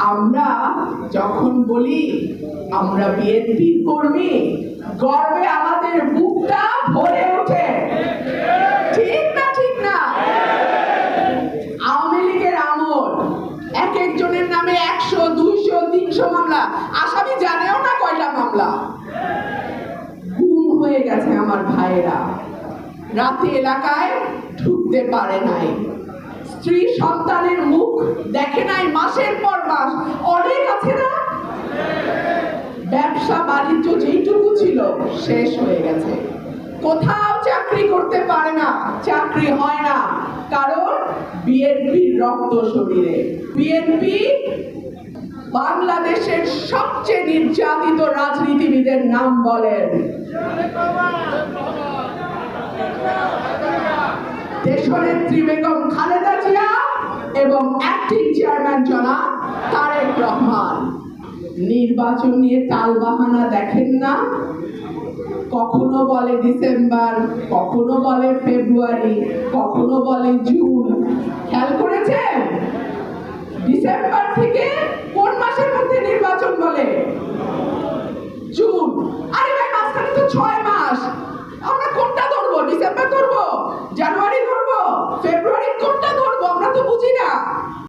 আমরা যখন বলি আমরা বিএনপির কর্মী, গর্বে আমাদের বুকটা ভরে ওঠে। ঠিক না? ঠিক না? আওয়ামী লীগের আমল এক একজনের নামে 100, 200, 300 মামলা, আসামি জানেও না কয়টা মামলা। গুম হয়ে গেছে আমার ভাইয়েরা, রাতে এলাকায় ঢুকতে পারে নাই, স্ত্রী সন্তানের মুখ দেখে নাই মাসের পর মাস। অনেক আছে না? ব্যবসা বাণিজ্য যেইটুকু ছিল শেষ হয়ে গেছে। কোথাও চাকরি করতে পারে না, চাকরি হয় না, কারণ বিএনপির রক্ত শরীরে। বিএনপি বাংলাদেশের সবচেয়ে নির্যাতিত রাজনীতিবিদের নাম বলেন। দেশনেত্রী বেগম খালেদা জিয়া এবং অ্যাক্টিং চেয়ারম্যান জনাব তারেক রহমান। নির্বাচন নিয়ে টালবাহানা দেখেন না? কখনো বলে ডিসেম্বর, কখনো বলে ফেব্রুয়ারি, কখনো বলে জুন। খেয়াল করেছেন ডিসেম্বর থেকে কোন মাসের মধ্যে নির্বাচন বলে? জুন। আরে ভাই, মাঝখানে তো 6 মাস।